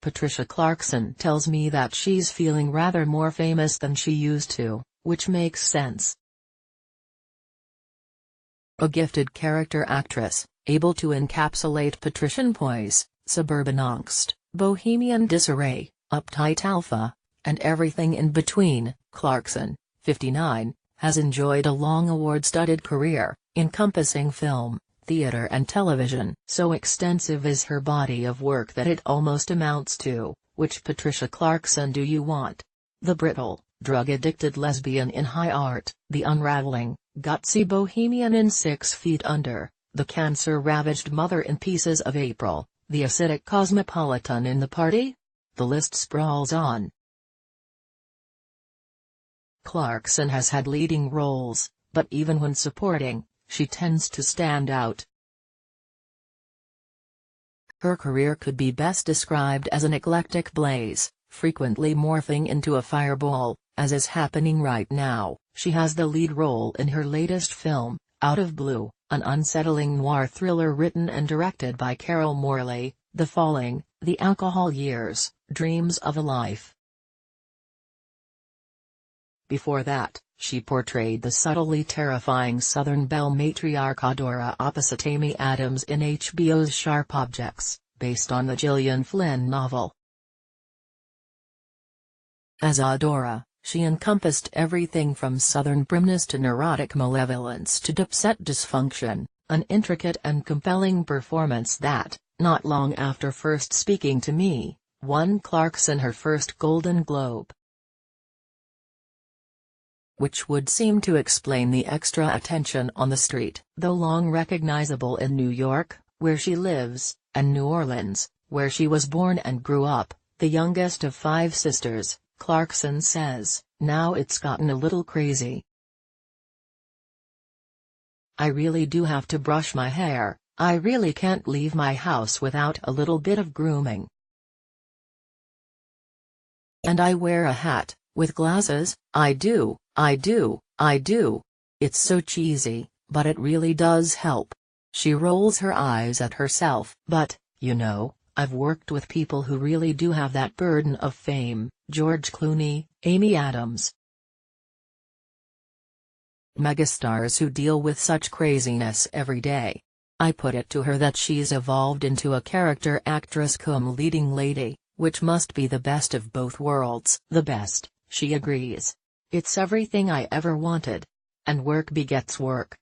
Patricia Clarkson tells me that she's feeling rather more famous than she used to, which makes sense. A gifted character actress, able to encapsulate patrician poise, suburban angst, bohemian disarray, uptight alpha, and everything in between, Clarkson, 59, has enjoyed a long award-studded career, encompassing film, theater and television. So extensive is her body of work that it almost amounts to, which Patricia Clarkson do you want? The brittle, drug-addicted lesbian in High Art, the unraveling, gutsy bohemian in 6 Feet Under, the cancer-ravaged mother in Pieces of April, the acidic cosmopolitan in The Party? The list sprawls on. Clarkson has had leading roles, but even when supporting, she tends to stand out. Her career could be best described as an eclectic blaze, frequently morphing into a fireball, as is happening right now. She has the lead role in her latest film, Out of Blue, an unsettling noir thriller written and directed by Carol Morley, The Falling, The Alcohol Years, Dreams of a Life. Before that, she portrayed the subtly terrifying Southern belle matriarch Adora opposite Amy Adams in HBO's Sharp Objects, based on the Gillian Flynn novel. As Adora, she encompassed everything from Southern primness to neurotic malevolence to dipset dysfunction, an intricate and compelling performance that, not long after first speaking to me, won Clarkson her first Golden Globe. Which would seem to explain the extra attention on the street. Though long recognizable in New York, where she lives, and New Orleans, where she was born and grew up, the youngest of 5 sisters, Clarkson says, now it's gotten a little crazy. I really do have to brush my hair, I really can't leave my house without a little bit of grooming. And I wear a hat, with glasses, I do. It's so cheesy, but it really does help. She rolls her eyes at herself. But, you know, I've worked with people who really do have that burden of fame, George Clooney, Amy Adams. Megastars who deal with such craziness every day. I put it to her that she's evolved into a character actress cum leading lady, which must be the best of both worlds. The best, she agrees. It's everything I ever wanted. And work begets work.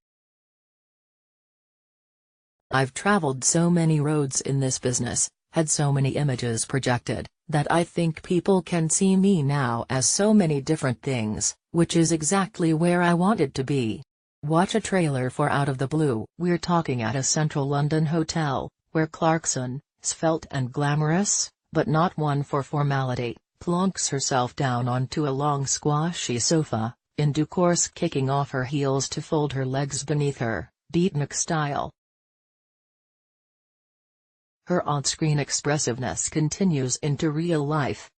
I've traveled so many roads in this business, had so many images projected, that I think people can see me now as so many different things, which is exactly where I wanted to be. Watch a trailer for Out of the Blue. We're talking at a central London hotel, where Clarkson, svelte and glamorous, but not one for formality, plonks herself down onto a long squashy sofa, in due course kicking off her heels to fold her legs beneath her, beatnik style. Her on-screen expressiveness continues into real life.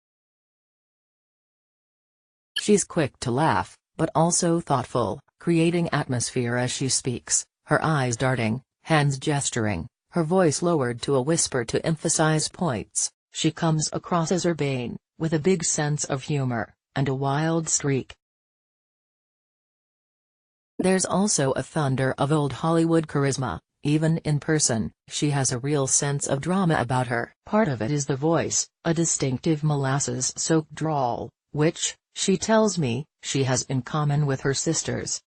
She's quick to laugh, but also thoughtful, creating atmosphere as she speaks, her eyes darting, hands gesturing, her voice lowered to a whisper to emphasize points. She comes across as urbane, with a big sense of humor, and a wild streak. There's also a thunder of old Hollywood charisma. Even in person, she has a real sense of drama about her. Part of it is the voice, a distinctive molasses-soaked drawl, which, she tells me, she has in common with her sisters.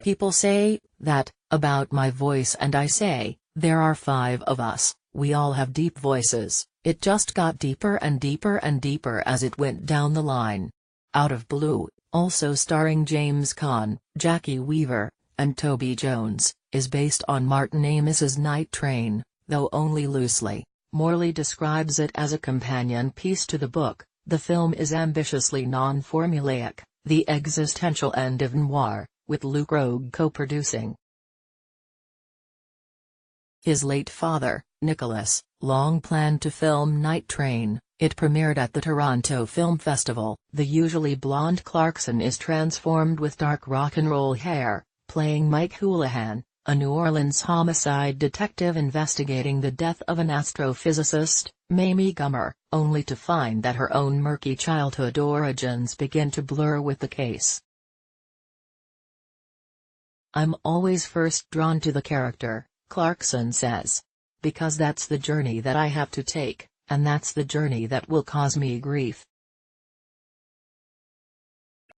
People say that about my voice, and I say, there are 5 of us, we all have deep voices. It just got deeper and deeper and deeper as it went down the line. Out of Blue, also starring James Caan, Jackie Weaver, and Toby Jones, is based on Martin Amis's Night Train, though only loosely. Morley describes it as a companion piece to the book. The film is ambitiously non-formulaic, the existential end of noir, with Luke Rogue co-producing. His late father, Nicholas, long planned to film Night Train. It premiered at the Toronto Film Festival. The usually blonde Clarkson is transformed with dark rock and roll hair, playing Mike Houlihan, a New Orleans homicide detective investigating the death of an astrophysicist, Mamie Gummer, only to find that her own murky childhood origins begin to blur with the case. "I'm always first drawn to the character," Clarkson says. "Because that's the journey that I have to take, and that's the journey that will cause me grief.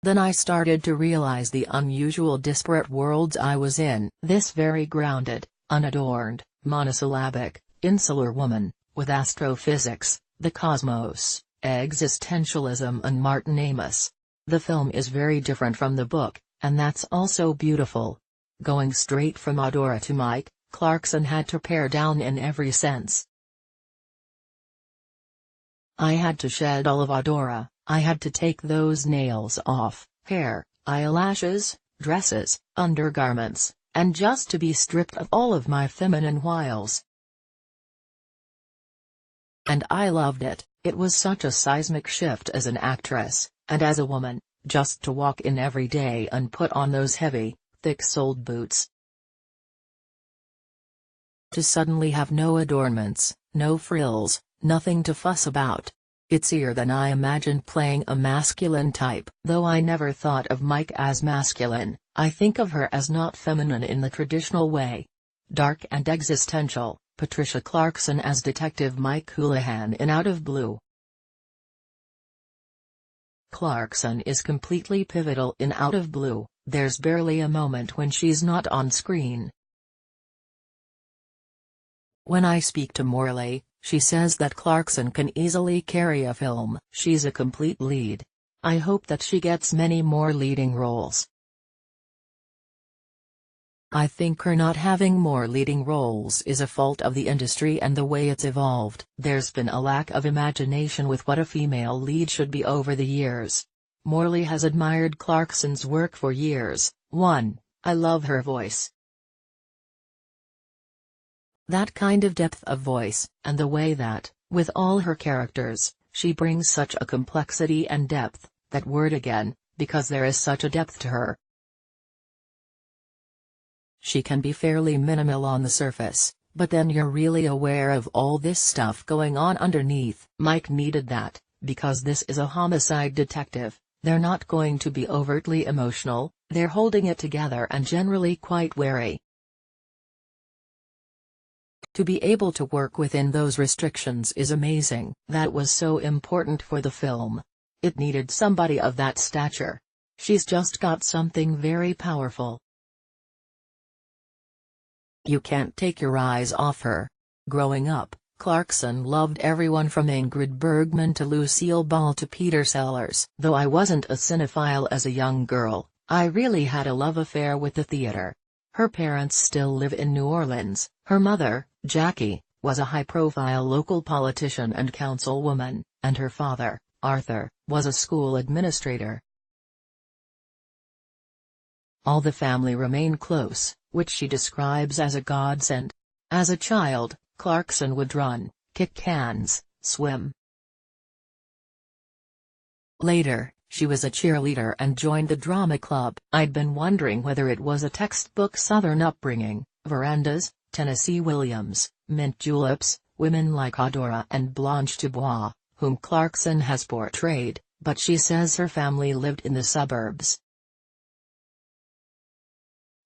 Then I started to realize the unusual disparate worlds I was in. This very grounded, unadorned, monosyllabic, insular woman, with astrophysics, the cosmos, existentialism and Martin Amis. The film is very different from the book, and that's also beautiful." Going straight from Adora to Mike, Clarkson had to pare down in every sense. "I had to shed all of Adora, I had to take those nails off, hair, eyelashes, dresses, undergarments, and just to be stripped of all of my feminine wiles. And I loved it. It was such a seismic shift as an actress, and as a woman, just to walk in every day and put on those heavy, thick-soled boots. To suddenly have no adornments, no frills, nothing to fuss about. It's easier than I imagined playing a masculine type. Though I never thought of Mike as masculine, I think of her as not feminine in the traditional way. Dark and existential, Patricia Clarkson as Detective Mike Houlihan in Out of Blue. Clarkson is completely pivotal in Out of Blue. There's barely a moment when she's not on screen. When I speak to Morley, she says that Clarkson can easily carry a film. She's a complete lead. I hope that she gets many more leading roles. I think her not having more leading roles is a fault of the industry and the way it's evolved. There's been a lack of imagination with what a female lead should be over the years. Morley has admired Clarkson's work for years. 1. I love her voice. That kind of depth of voice, and the way that, with all her characters, she brings such a complexity and depth, that word again, because there is such a depth to her. She can be fairly minimal on the surface, but then you're really aware of all this stuff going on underneath. Mike needed that, because this is a homicide detective. They're not going to be overtly emotional, they're holding it together and generally quite wary. To be able to work within those restrictions is amazing. That was so important for the film. It needed somebody of that stature. She's just got something very powerful. You can't take your eyes off her. Growing up, Clarkson loved everyone from Ingrid Bergman to Lucille Ball to Peter Sellers. Though I wasn't a cinephile as a young girl, I really had a love affair with the theater. Her parents still live in New Orleans. Her mother, Jackie, was a high-profile local politician and councilwoman, and her father, Arthur, was a school administrator. All the family remain close, which she describes as a godsend. As a child, Clarkson would run, kick cans, swim. Later, she was a cheerleader and joined the drama club. I'd been wondering whether it was a textbook Southern upbringing, verandas, Tennessee Williams, mint juleps, women like Adora and Blanche Dubois, whom Clarkson has portrayed, but she says her family lived in the suburbs.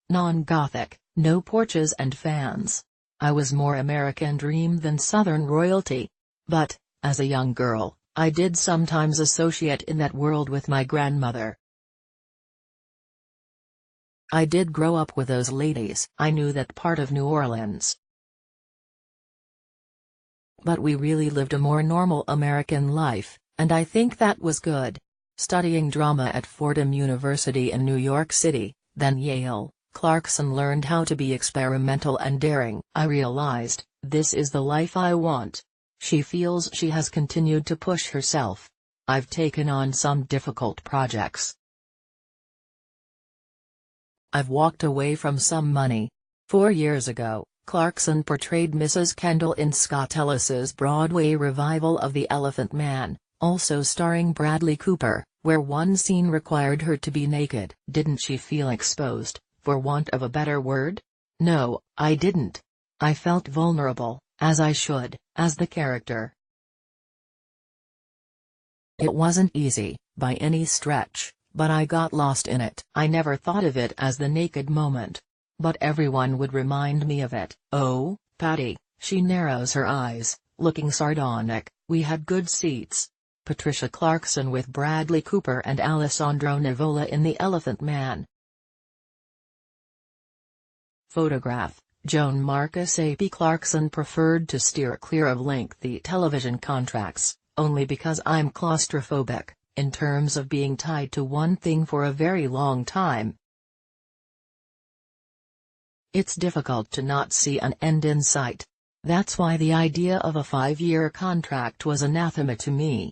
Non-Gothic, no porches and fans. I was more American dream than Southern royalty. But, as a young girl, I did sometimes associate in that world with my grandmother. I did grow up with those ladies. I knew that part of New Orleans. But we really lived a more normal American life, and I think that was good. Studying drama at Fordham University in New York City, then Yale, Clarkson learned how to be experimental and daring. I realized, this is the life I want. She feels she has continued to push herself. I've taken on some difficult projects. I've walked away from some money. 4 years ago, Clarkson portrayed Mrs. Kendall in Scott Ellis's Broadway revival of The Elephant Man, also starring Bradley Cooper, where one scene required her to be naked. Didn't she feel exposed, for want of a better word? No, I didn't. I felt vulnerable, as I should, as the character. It wasn't easy, by any stretch, but I got lost in it. I never thought of it as the naked moment. But everyone would remind me of it. Oh, Patty, she narrows her eyes, looking sardonic. We had good seats. Patricia Clarkson with Bradley Cooper and Alessandro Nivola in The Elephant Man. Photograph, Joan Marcus. AP Clarkson preferred to steer clear of lengthy television contracts, only because I'm claustrophobic, in terms of being tied to one thing for a very long time. It's difficult to not see an end in sight. That's why the idea of a 5-year contract was anathema to me.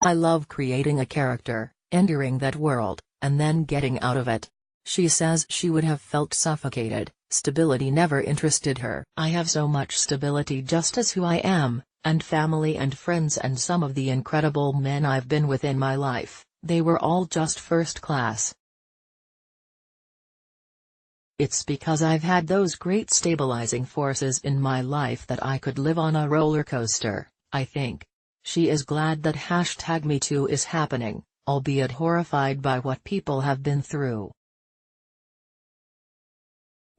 I love creating a character, entering that world, and then getting out of it. She says she would have felt suffocated. Stability never interested her. I have so much stability just as who I am, and family and friends, and some of the incredible men I've been with in my life, they were all just first class. It's because I've had those great stabilizing forces in my life that I could live on a roller coaster, I think. She is glad that #MeToo is happening, albeit horrified by what people have been through.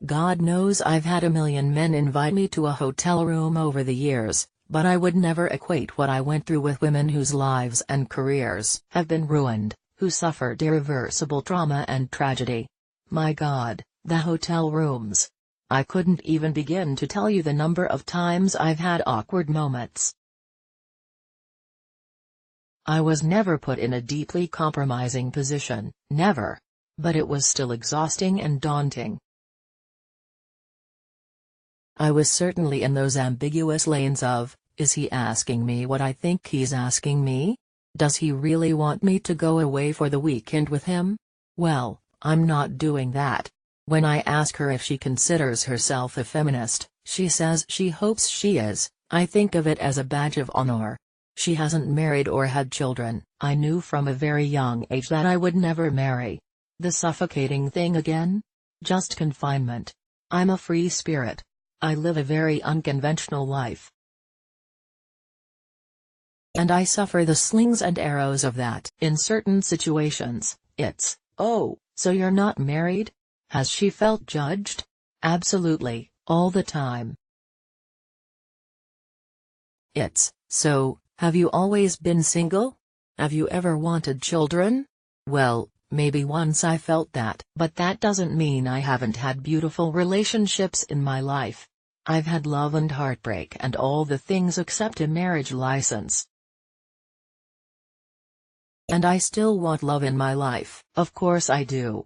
God knows I've had a million men invite me to a hotel room over the years, but I would never equate what I went through with women whose lives and careers have been ruined, who suffered irreversible trauma and tragedy. My God, the hotel rooms. I couldn't even begin to tell you the number of times I've had awkward moments. I was never put in a deeply compromising position, never. But it was still exhausting and daunting. I was certainly in those ambiguous lanes of, is he asking me what I think he's asking me? Does he really want me to go away for the weekend with him? Well, I'm not doing that. When I ask her if she considers herself a feminist, she says she hopes she is. I think of it as a badge of honor. She hasn't married or had children. I knew from a very young age that I would never marry. The suffocating thing again? Just confinement. I'm a free spirit. I live a very unconventional life. And I suffer the slings and arrows of that. In certain situations, it's, oh, so you're not married? Has she felt judged? Absolutely, all the time. It's, so, have you always been single? Have you ever wanted children? Well, maybe once I felt that, but that doesn't mean I haven't had beautiful relationships in my life. I've had love and heartbreak and all the things except a marriage license. And I still want love in my life. Of course I do.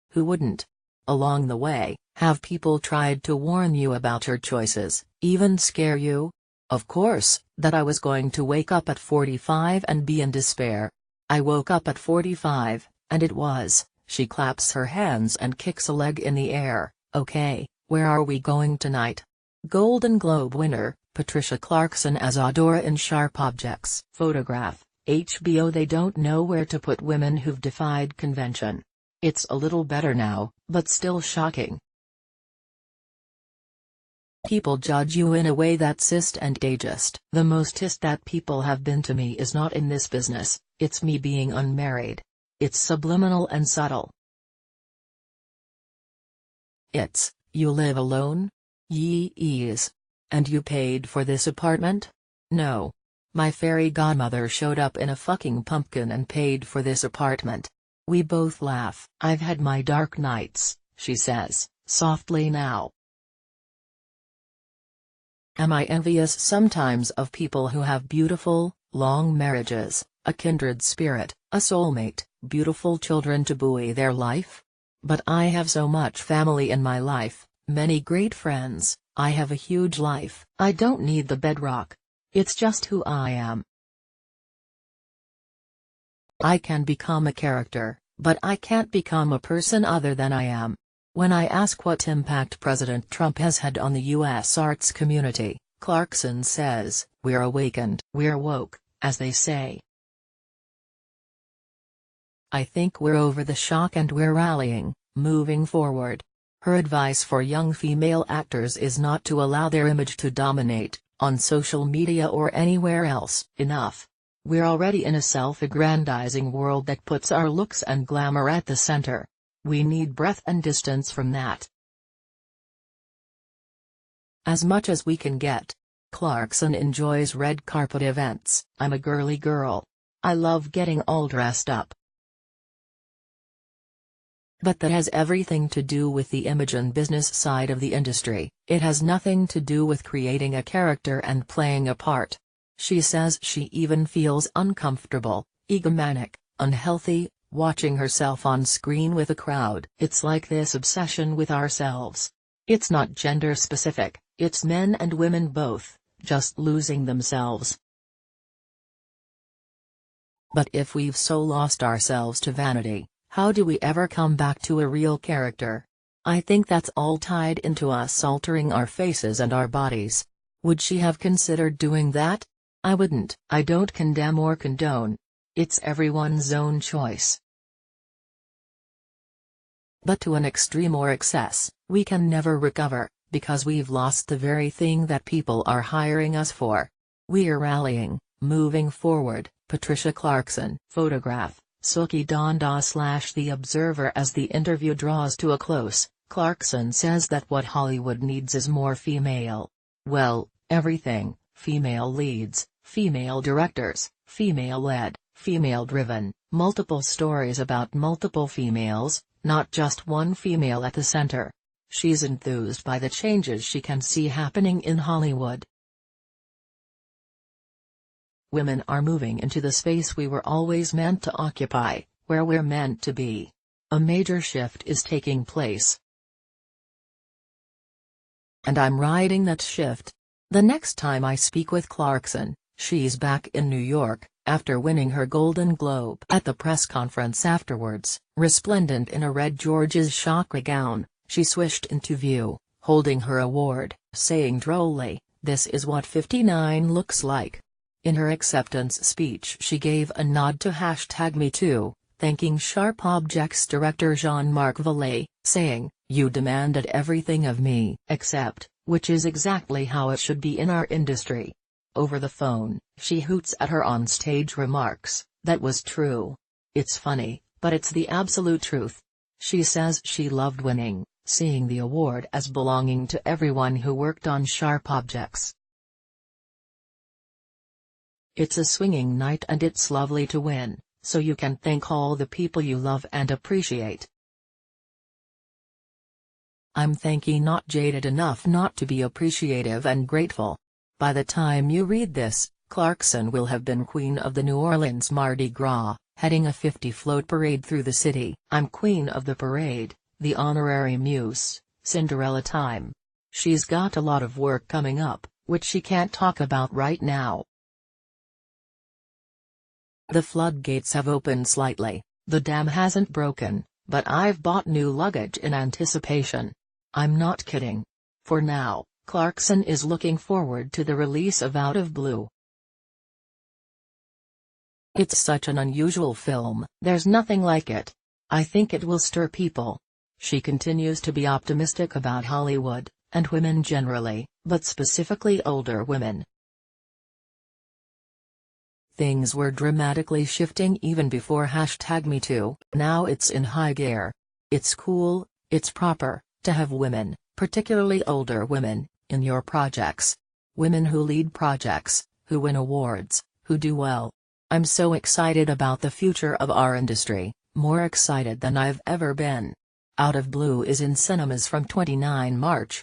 Who wouldn't? Along the way, have people tried to warn you about your choices, even scare you? Of course, that I was going to wake up at 45 and be in despair. I woke up at 45, and it was, she claps her hands and kicks a leg in the air. Okay, where are we going tonight? Golden Globe winner, Patricia Clarkson as Audora in Sharp Objects. Photograph, HBO. They don't know where to put women who've defied convention. It's a little better now, but still shocking. People judge you in a way that's cis and ageist. The most cis that people have been to me is not in this business, it's me being unmarried. It's subliminal and subtle. It's, you live alone? Yees. And you paid for this apartment? No. My fairy godmother showed up in a fucking pumpkin and paid for this apartment. We both laugh. I've had my dark nights, she says, softly now. Am I envious sometimes of people who have beautiful, long marriages, a kindred spirit, a soulmate, beautiful children to buoy their life? But I have so much family in my life, many great friends, I have a huge life. I don't need the bedrock. It's just who I am. I can become a character, but I can't become a person other than I am. When I ask what impact President Trump has had on the U.S. arts community, Clarkson says, "We're awakened. We're woke, as they say." I think we're over the shock and we're rallying, moving forward. Her advice for young female actors is not to allow their image to dominate, on social media or anywhere else. Enough. We're already in a self-aggrandizing world that puts our looks and glamour at the center. We need breadth and distance from that. As much as we can get. Clarkson enjoys red carpet events. I'm a girly girl. I love getting all dressed up. But that has everything to do with the image and business side of the industry. It has nothing to do with creating a character and playing a part. She says she even feels uncomfortable, egomaniac, unhealthy, watching herself on screen with a crowd. It's like this obsession with ourselves. It's not gender specific, it's men and women both, just losing themselves. But if we've so lost ourselves to vanity, how do we ever come back to a real character? I think that's all tied into us altering our faces and our bodies. Would she have considered doing that? I wouldn't. I don't condemn or condone. It's everyone's own choice. But to an extreme or excess, we can never recover, because we've lost the very thing that people are hiring us for. We're rallying, moving forward. Patricia Clarkson. Photograph, Suki Donda / The Observer. As the interview draws to a close, Clarkson says that what Hollywood needs is more female. Well, everything: female leads, female directors, female-led, female-driven, multiple stories about multiple females, not just one female at the center. She's enthused by the changes she can see happening in Hollywood. Women are moving into the space we were always meant to occupy, where we're meant to be. A major shift is taking place. And I'm riding that shift. The next time I speak with Clarkson, she's back in New York, after winning her Golden Globe. At the press conference afterwards, resplendent in a red George's chakra gown, she swished into view, holding her award, saying drolly, "This is what 59 looks like." In her acceptance speech she gave a nod to #MeToo, thanking Sharp Objects director Jean-Marc Vallée, saying, "You demanded everything of me except," which is exactly how it should be in our industry. Over the phone, she hoots at her on-stage remarks, "That was true. It's funny, but it's the absolute truth." She says she loved winning, seeing the award as belonging to everyone who worked on Sharp Objects. "It's a swinging night and it's lovely to win, so you can thank all the people you love and appreciate. I'm thanky not jaded enough not to be appreciative and grateful." By the time you read this, Clarkson will have been queen of the New Orleans Mardi Gras, heading a 50-float parade through the city. "I'm queen of the parade, the honorary muse, Cinderella time." She's got a lot of work coming up, which she can't talk about right now. The floodgates have opened slightly, the dam hasn't broken, but I've bought new luggage in anticipation. I'm not kidding. For now, Clarkson is looking forward to the release of Out of Blue. "It's such an unusual film, there's nothing like it. I think it will stir people." She continues to be optimistic about Hollywood, and women generally, but specifically older women. "Things were dramatically shifting even before #MeToo, now it's in high gear. It's cool, it's proper, to have women, particularly older women, in your projects. Women who lead projects, who win awards, who do well. I'm so excited about the future of our industry, more excited than I've ever been." Out of Blue is in cinemas from 29 March.